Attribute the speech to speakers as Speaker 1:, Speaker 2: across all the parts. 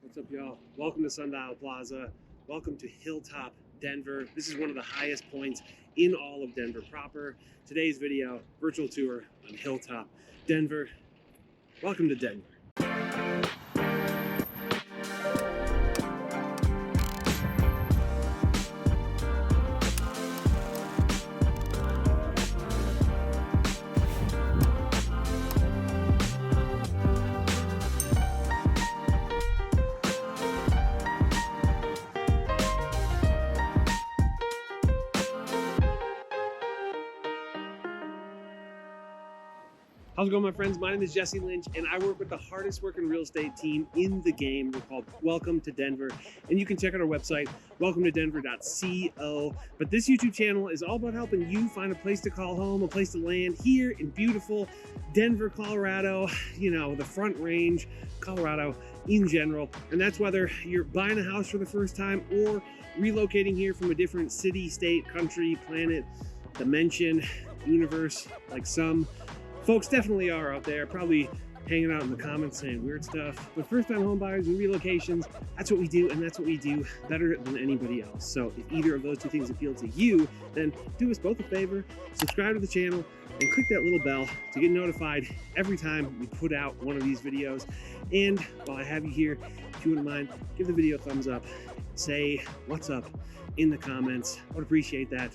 Speaker 1: What's up, y'all? Welcome to Sundial Plaza. Welcome to Hilltop, Denver. This is one of the highest points in all of Denver proper. Today's video, virtual tour on Hilltop, Denver. Welcome to Denver. How's it going, my friends? My name is Jesse Lynch, and I work with the hardest working real estate team in the game. We're called Welcome to Denver, and you can check out our website, welcometodenver.co. But this YouTube channel is all about helping you find a place to call home, a place to land here in beautiful Denver, Colorado, you know, the Front Range, Colorado in general. And that's whether you're buying a house for the first time or relocating here from a different city, state, country, planet, dimension, universe, like some folks definitely are out there, probably hanging out in the comments saying weird stuff. But first-time home buyers and relocations, that's what we do, and that's what we do better than anybody else. So if either of those two things appeal to you, then do us both a favor, subscribe to the channel, and click that little bell to get notified every time we put out one of these videos. And while I have you here, if you wouldn't mind, give the video a thumbs up, say what's up in the comments. I would appreciate that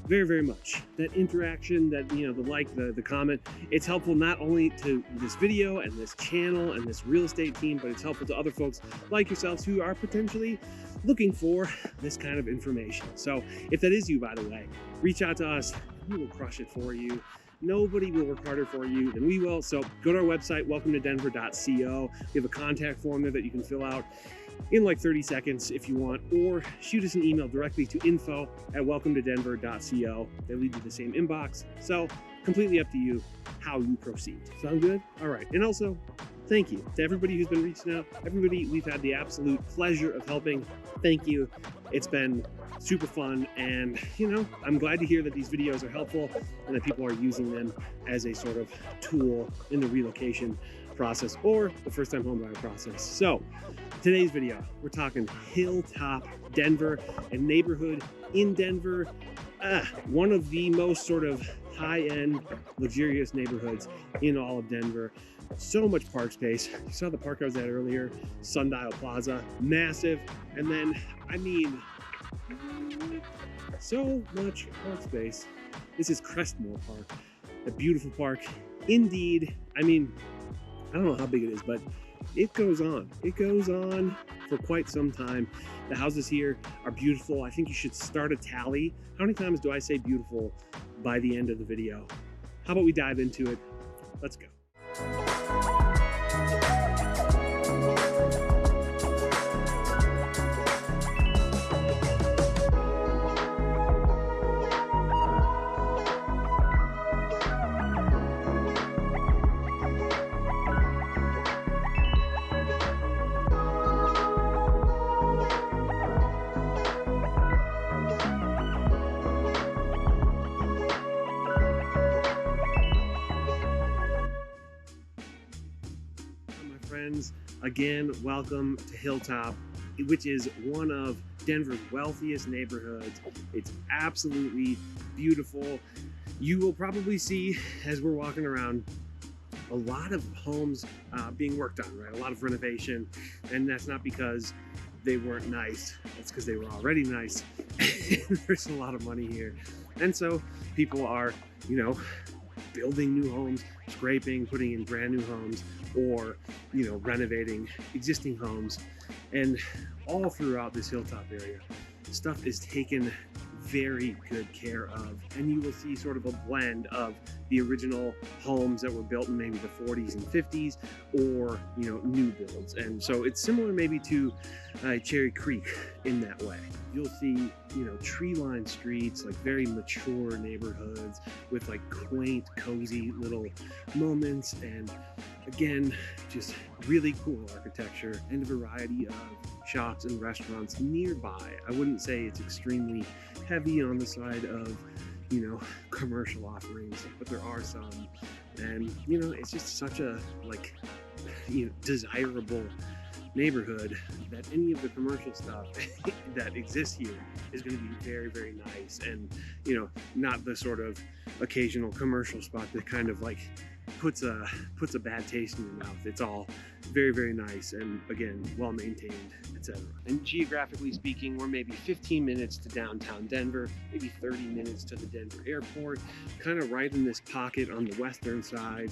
Speaker 1: very, very much. That interaction, that, you know, the like, the comment, it's helpful not only to this video and this channel and this real estate team, but it's helpful to other folks like yourselves who are potentially looking for this kind of information. So if that is you, by the way, reach out to us. We will crush it for you. Nobody will work harder for you than we will. So go to our website, welcometodenver.co. We have a contact form there that you can fill out in like 30 seconds if you want, or shoot us an email directly to info@welcometodenver.co. They lead to the same inbox. So completely up to you how you proceed. Sound good? All right. And also, thank you to everybody who's been reaching out. Everybody we've had the absolute pleasure of helping. Thank you. It's been super fun, and you know, I'm glad to hear that these videos are helpful and that people are using them as a sort of tool in the relocation process or the first-time homebuyer process. So today's video, we're talking Hilltop, Denver, a neighborhood in Denver, one of the most sort of high-end, luxurious neighborhoods in all of Denver. So much park space. You saw the park I was at earlier, Sundial Plaza, massive. And then, I mean, so much park space. This is Crestmore Park, a beautiful park indeed. I mean, I don't know how big it is, but it goes on. It goes on for quite some time. The houses here are beautiful. I think you should start a tally. How many times do I say beautiful by the end of the video? How about we dive into it? Let's go. Again, welcome to Hilltop, which is one of Denver's wealthiest neighborhoods. It's absolutely beautiful. You will probably see, as we're walking around, a lot of homes being worked on, right? A lot of renovation, and that's not because they weren't nice. It's because they were already nice. There's a lot of money here. And so people are, you know, building new homes, scraping, putting in brand new homes, or, you know, renovating existing homes. And all throughout this Hilltop area, stuff is taken very good care of, and you will see sort of a blend of the original homes that were built in maybe the 40s and 50s, or, you know, new builds. And so it's similar maybe to Cherry Creek in that way. You'll see, you know, tree-lined streets, like very mature neighborhoods with like quaint, cozy little moments, and again, just really cool architecture and a variety of shops and restaurants nearby. I wouldn't say it's extremely heavy on the side of, you know, commercial offerings, but there are some. And, you know, it's just such a, like, you know, desirable neighborhood that any of the commercial stuff that exists here is going to be very, very nice, and you know, not the sort of occasional commercial spot that kind of like puts a bad taste in your mouth. It's all very, very nice, and again, well maintained, etc. And geographically speaking, we're maybe 15 minutes to downtown Denver, maybe 30 minutes to the Denver airport, kind of right in this pocket on the western side.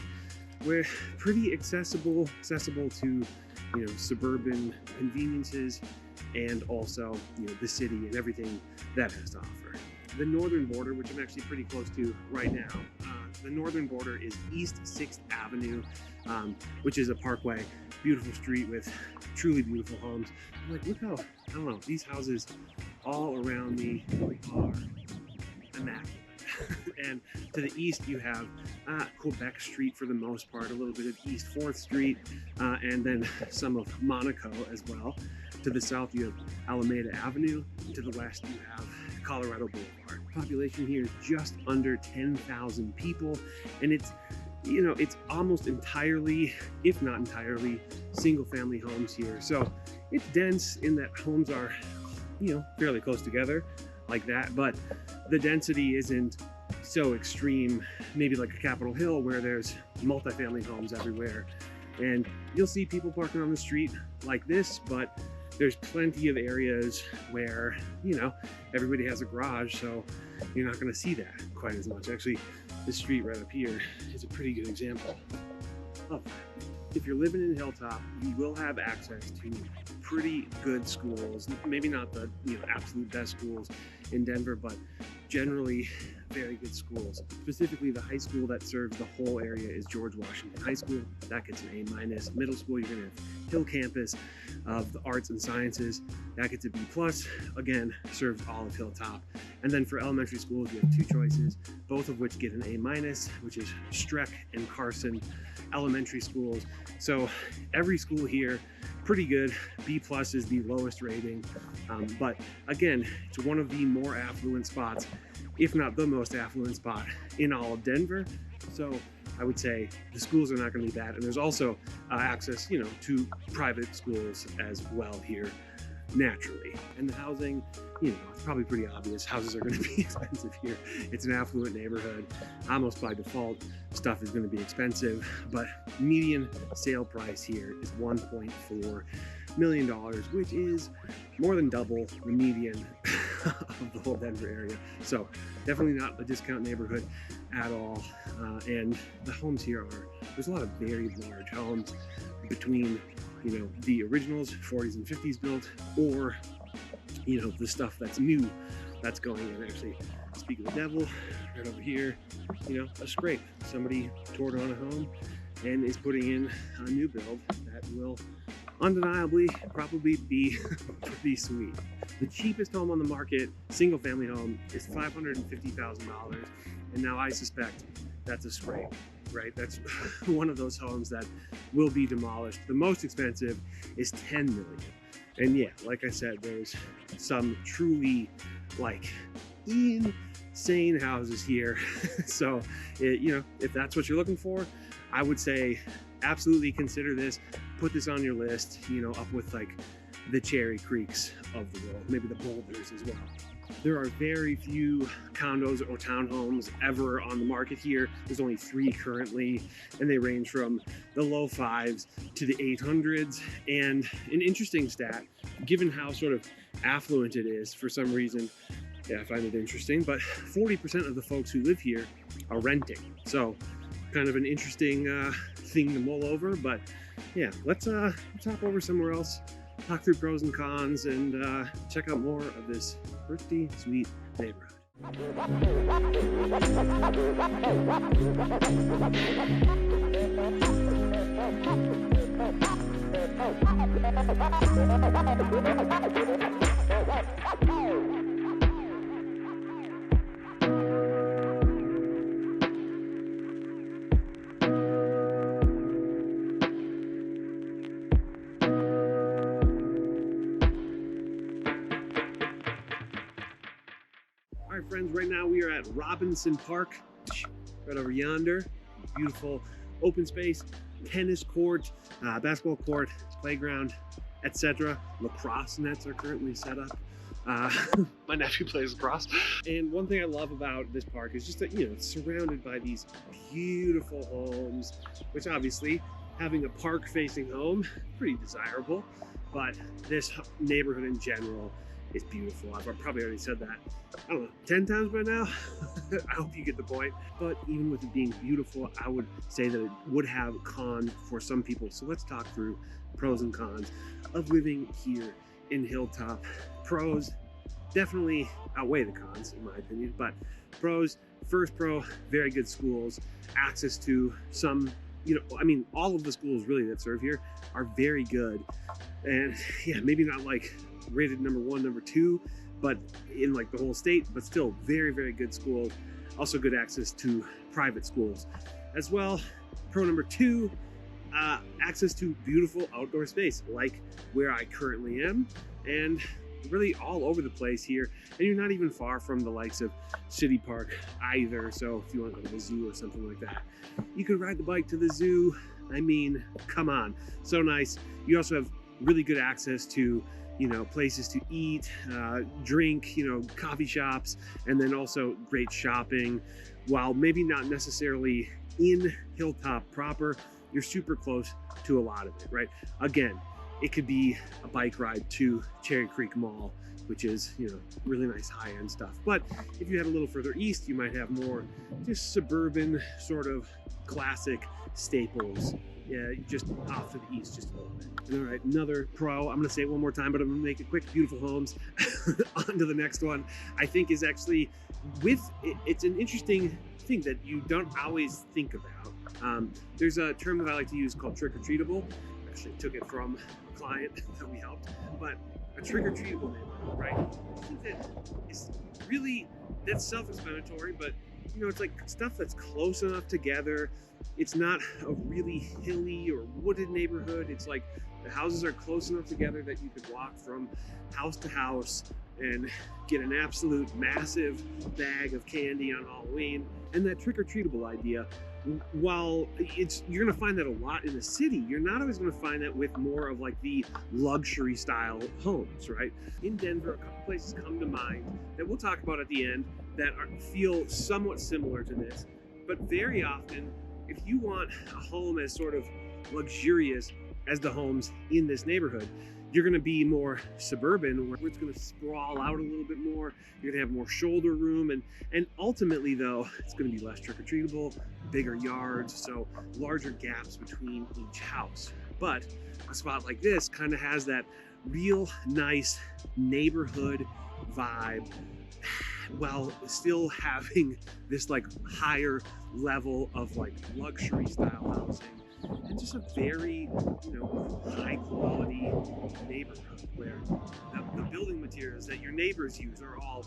Speaker 1: We're pretty accessible to, you know, suburban conveniences, and also, you know, the city and everything that has to offer. The northern border, which I'm actually pretty close to right now, the northern border is East 6th Avenue, which is a parkway, beautiful street with truly beautiful homes. I'm like, look how, I don't know, these houses all around me are immaculate. And to the east, you have Quebec Street for the most part, a little bit of East 4th Street, and then some of Monaco as well. To the south, you have Alameda Avenue. To the west, you have Colorado Boulevard. Population here is just under 10,000 people, and it's, you know, it's almost entirely, if not entirely, single-family homes here. So it's dense in that homes are, you know, fairly close together like that, but the density isn't so extreme, maybe like a Capitol Hill where there's multifamily homes everywhere. And you'll see people parking on the street like this, but there's plenty of areas where, you know, everybody has a garage, so you're not going to see that quite as much. Actually, this street right up here is a pretty good example of that. If you're living in Hilltop, you will have access to pretty good schools. Maybe not the, you know, absolute best schools in Denver, but generally very good schools. Specifically, the high school that serves the whole area is George Washington High School. That gets an A-. Middle school, you're going to have Hill Campus of the arts and sciences. That gets a B+. Again, serves all of Hilltop. And then for elementary schools, you have two choices, both of which get an A-, which is Streck and Carson Elementary Schools. So every school here, pretty good. B+ is the lowest rating. But again, it's one of the more affluent spots, if not the most affluent spot in all of Denver. So I would say the schools are not going to be bad. And there's also access, you know, to private schools as well here, naturally. And the housing, you know, it's probably pretty obvious. Houses are going to be expensive here. It's an affluent neighborhood. Almost by default, stuff is going to be expensive. But median sale price here is $1.4 million, which is more than double the median of the whole Denver area. So definitely not a discount neighborhood at all. And the homes here are, there's a lot of very large homes between, you know, the originals, 40s and 50s built, or, you know, the stuff that's new that's going in. Actually, speak of the devil, right over here, you know, a scrape. Somebody tore down a home and is putting in a new build that will undeniably probably be pretty sweet. The cheapest home on the market, single family home, is $550,000. And now I suspect that's a scrape, right? That's one of those homes that will be demolished. The most expensive is $10 million. And yeah, like I said, there's some truly like insane houses here. So, you know, if that's what you're looking for, I would say absolutely consider this. Put this on your list, you know, up with like the Cherry Creeks of the world, maybe the Boulders as well. There are very few condos or townhomes ever on the market here. There's only 3 currently, and they range from the low 5s to the 800s. And an interesting stat, given how sort of affluent it is, for some reason, yeah, I find it interesting, but 40% of the folks who live here are renting. So kind of an interesting thing to mull over, but yeah, let's hop over somewhere else, talk through pros and cons, and check out more of this pretty sweet neighborhood. All right, friends, right now we are at Robinson Park, right over yonder. Beautiful open space, tennis court, basketball court, playground, etc. Lacrosse nets are currently set up. My nephew plays lacrosse. And one thing I love about this park is just that, it's surrounded by these beautiful homes, which obviously having a park facing home, pretty desirable. But this neighborhood in general is beautiful. I've probably already said that, I don't know, 10 times by now. I hope you get the point. But even with it being beautiful, I would say that it would have cons for some people. So let's talk through pros and cons of living here in Hilltop. Pros definitely outweigh the cons, in my opinion. But pros, first pro, very good schools, access to some, all of the schools really that serve here are very good. And yeah, maybe not like rated number 1, number 2, but in like the whole state, but still very, very good schools. Also good access to private schools as well. Pro number 2, access to beautiful outdoor space, like where I currently am, and really all over the place here. And you're not even far from the likes of City Park either. So if you want to go to the zoo or something like that, you could ride the bike to the zoo. I mean, come on, so nice. You also have really good access to, places to eat, drink, coffee shops, and then also great shopping. While maybe not necessarily in Hilltop proper, you're super close to a lot of it, right? Again, it could be a bike ride to Cherry Creek Mall, which is, really nice high-end stuff. But if you head a little further east, you might have more just suburban sort of classic staples. Yeah, just off to the east just a little bit. All right, another pro, I'm gonna say it one more time, but I'm gonna make it quick. Beautiful homes. On to the next one. I think is actually it's an interesting thing that you don't always think about. There's a term that I like to use called trick-or-treatable. Actually took it from a client that we helped, but a trick-or-treatable neighborhood, right? I think that is really, that's self-explanatory, but it's like stuff that's close enough together. It's not a really hilly or wooded neighborhood. It's like the houses are close enough together that you could walk from house to house and get an absolute massive bag of candy on Halloween. And that trick-or-treatable idea, while you're gonna find that a lot in the city, you're not always gonna find that with more of like the luxury style homes, right? In Denver, a couple places come to mind that we'll talk about at the end that feel somewhat similar to this. But very often, if you want a home as sort of luxurious as the homes in this neighborhood, you're going to be more suburban, where it's going to sprawl out a little bit more. You're going to have more shoulder room, and ultimately though, it's going to be less trick-or-treatable, bigger yards, so larger gaps between each house. But a spot like this kind of has that real nice neighborhood vibe, while still having this like higher level of like luxury style housing, and just a very, high quality neighborhood where the building materials that your neighbors use are all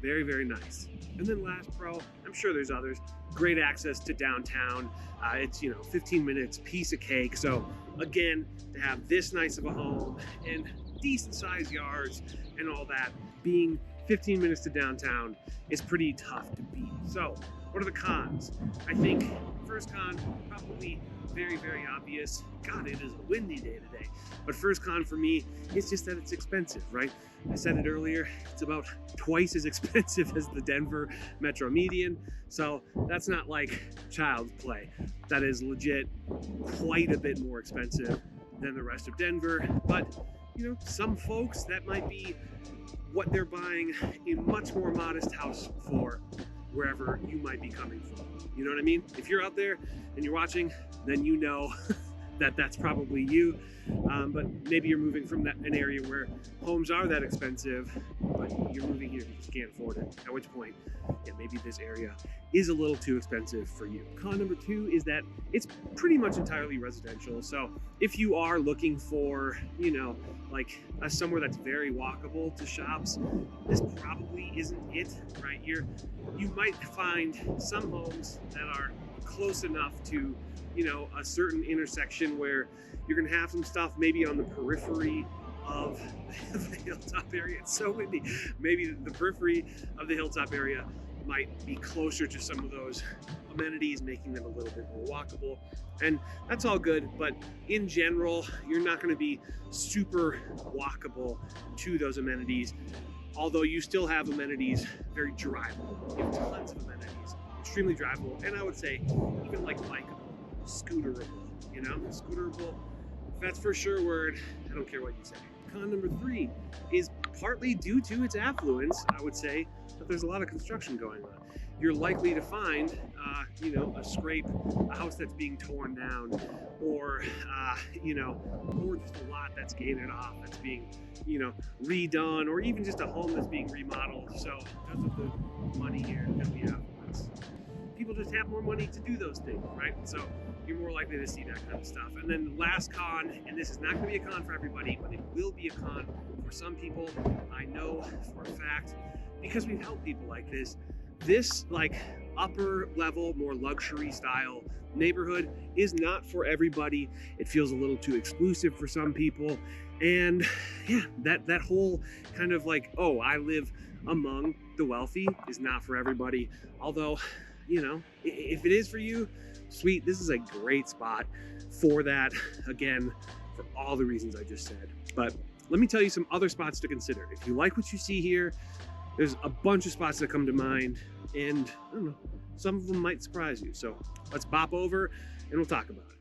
Speaker 1: very, very nice. And then last pro, I'm sure there's others, great access to downtown. It's 15 minutes, piece of cake. So again, to have this nice of a home and decent sized yards and all that, being 15 minutes to downtown is pretty tough to beat. So what are the cons? I think first con, probably very, very obvious. God, it is a windy day today. But first con for me is just that it's expensive, right? I said it earlier, it's about twice as expensive as the Denver metro median. So that's not like child's play. That is legit quite a bit more expensive than the rest of Denver. But some folks, that might be what they're buying a much more modest house for wherever you might be coming from. You know what I mean? If you're out there and you're watching, then you know that that's probably you. But maybe you're moving from an area where homes are that expensive, but you're moving here because you can't afford it. At which point, yeah, maybe this area is a little too expensive for you. Con number 2 is that it's pretty much entirely residential. So if you are looking for, like somewhere that's very walkable to shops, this probably isn't it, right? You might find some homes that are close enough to, a certain intersection where you're gonna have some stuff maybe on the periphery of the Hilltop area. It's so windy. Maybe the periphery of the Hilltop area might be closer to some of those amenities, making them a little bit more walkable. And that's all good, but in general, you're not going to be super walkable to those amenities, although you still have amenities very drivable. You have tons of amenities, extremely drivable, and I would say even like bikeable, scooterable, you know, scooterable. If that's for sure word, I don't care what you say. Con number 3 is partly due to its affluence, I would say, but there's a lot of construction going on. You're likely to find, you know, a scrape, a house that's being torn down, or, you know, or just a lot that's gated off, that's being, you know, redone, or even just a home that's being remodeled. So because of the money here that we have, people just have more money to do those things, right? So you're more likely to see that kind of stuff. And then the last con, and this is not going to be a con for everybody, but it will be a con for some people. I know for a fact, because we've helped people like this like upper level, more luxury style neighborhood is not for everybody. It feels a little too exclusive for some people. And yeah, that whole kind of like, oh, I live among the wealthy is not for everybody. Although, you know, if it is for you, sweet, this is a great spot for that. Again, for all the reasons I just said. But let me tell you some other spots to consider. If you like what you see here, there's a bunch of spots that come to mind, and I don't know, some of them might surprise you. So let's bop over and we'll talk about it.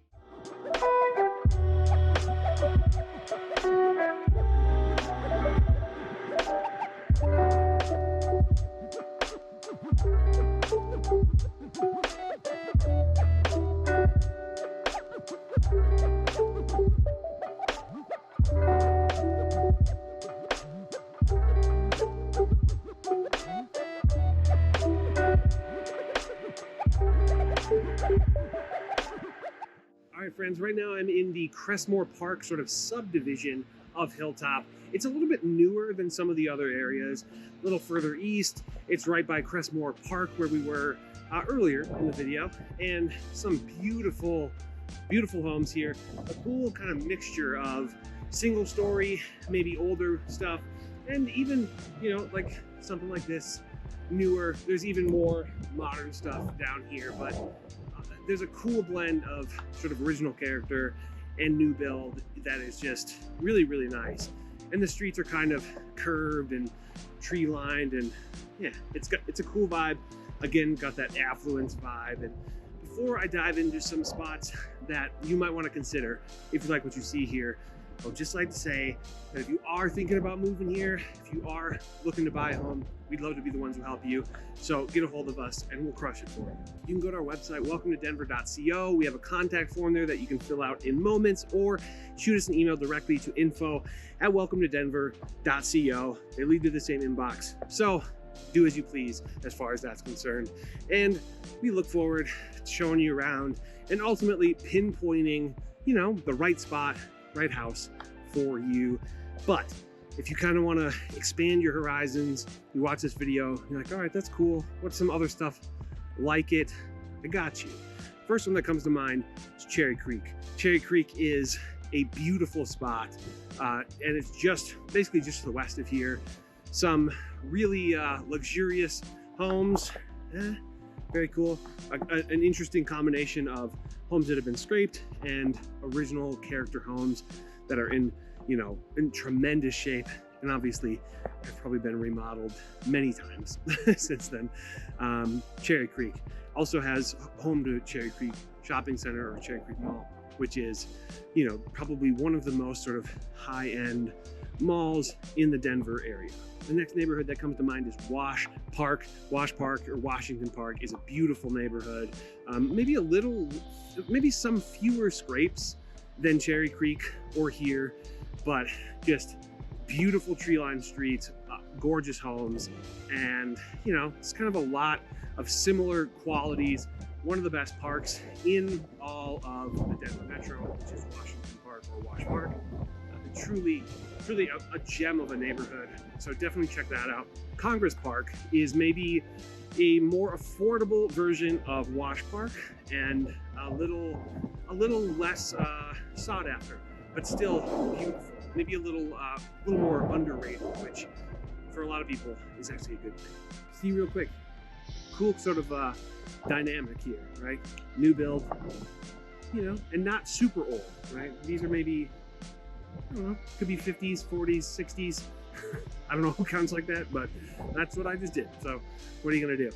Speaker 1: All right, friends, right now I'm in the Crestmore Park sort of subdivision of Hilltop. It's a little bit newer than some of the other areas, a little further east. It's right by Crestmore Park where we were earlier in the video, and some beautiful, beautiful homes here. A cool kind of mixture of single story, maybe older stuff, and even, you know, like something like this, newer. There's even more modern stuff down here, but there's a cool blend of sort of original character and new build that is just really, really nice. And the streets are kind of curved and tree lined, and yeah, it's a cool vibe. Again, got that affluence vibe. And before I dive into some spots that you might want to consider if you like what you see here, I would just like to say that if you are thinking about moving here, if you are looking to buy a home, we'd love to be the ones who help you. So get a hold of us and we'll crush it for you. You can go to our website, welcometodenver.co. We have a contact form there that you can fill out in moments, or shoot us an email directly to info@welcometodenver.co. They lead to the same inbox. So do as you please as far as that's concerned. And we look forward to showing you around and ultimately pinpointing, you know, the right spot, right house for you. But if you kind of want to expand your horizons, you watch this video, you're like, all right, that's cool. What's some other stuff like it? I got you. First one that comes to mind is Cherry Creek. Cherry Creek is a beautiful spot, and it's just basically just to the west of here. Some really luxurious homes. Very cool. An interesting combination of homes that have been scraped and original character homes that are in, you know, in tremendous shape. And obviously have probably been remodeled many times since then. Cherry Creek also has home to Cherry Creek Shopping Center, or Cherry Creek Mall, which is, you know, probably one of the most sort of high-end malls in the Denver area. The next neighborhood that comes to mind is Wash Park. Wash Park, or Washington Park, is a beautiful neighborhood. Maybe some fewer scrapes than Cherry Creek or here, but just beautiful tree-lined streets, gorgeous homes, and, you know, it's kind of a lot of similar qualities. One of the best parks in all of the Denver Metro, which is Washington Park, or Wash Park. Truly a gem of a neighborhood, so definitely check that out. Congress Park is maybe a more affordable version of Wash Park, and a little less sought after, but still beautiful. Maybe a little more underrated, which for a lot of people is actually a good thing. See you real quick. cool sort of dynamic here, right? New build, you know, and not super old, right? These are maybe, I don't know, could be 50s, 40s, 60s. I don't know who counts like that, but that's what I just did. So what are you gonna do?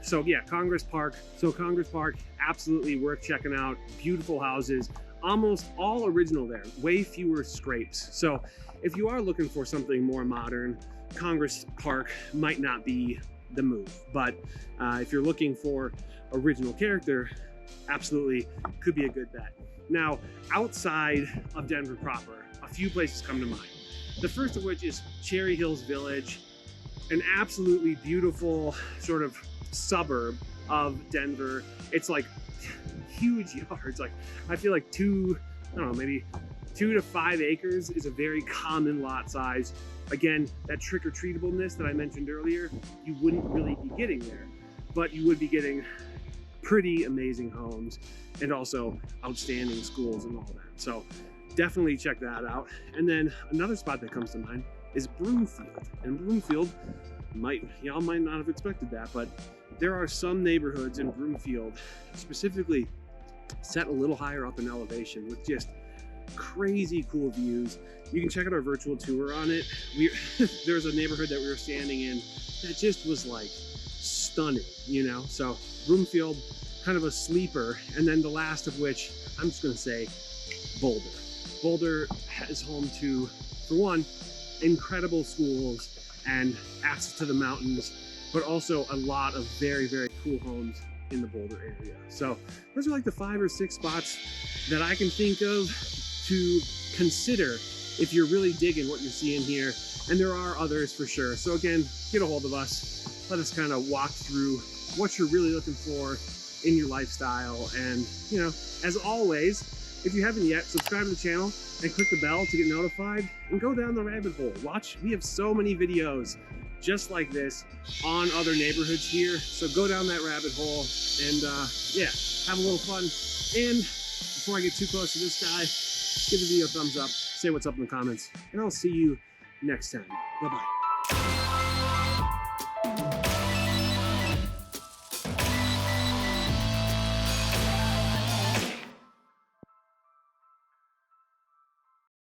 Speaker 1: So yeah, Congress Park. So Congress Park, absolutely worth checking out. Beautiful houses, almost all original there, way fewer scrapes. So if you are looking for something more modern, Congress Park might not be the move. But if you're looking for original character, absolutely could be a good bet. Now, outside of Denver proper, a few places come to mind. The first of which is Cherry Hills Village, an absolutely beautiful sort of suburb of Denver. It's like huge yards. Like I feel like I don't know, maybe 2 to 5 acres is a very common lot size. Again, that trick-or-treatableness that I mentioned earlier, you wouldn't really be getting there, but you would be getting pretty amazing homes and also outstanding schools and all that. So definitely check that out. And then another spot that comes to mind is Broomfield. And Broomfield, y'all might not have expected that, but there are some neighborhoods in Broomfield specifically set a little higher up in elevation with just crazy cool views. You can check out our virtual tour on it. There's a neighborhood that we were standing in that just was like stunning, you know? So Broomfield, kind of a sleeper. And then the last of which, I'm just gonna say Boulder. Boulder is home to, for one, incredible schools and access to the mountains, but also a lot of very, very cool homes in the Boulder area. So those are like the 5 or 6 spots that I can think of to consider if you're really digging what you're seeing here. And there are others for sure. So again, get a hold of us. Let us kind of walk through what you're really looking for in your lifestyle. And, you know, as always, if you haven't yet, subscribe to the channel and click the bell to get notified and go down the rabbit hole. Watch, we have so many videos just like this on other neighborhoods here. So go down that rabbit hole and yeah, have a little fun. And before I get too close to this guy, give the video a thumbs up, say what's up in the comments, and I'll see you next time. Bye-bye.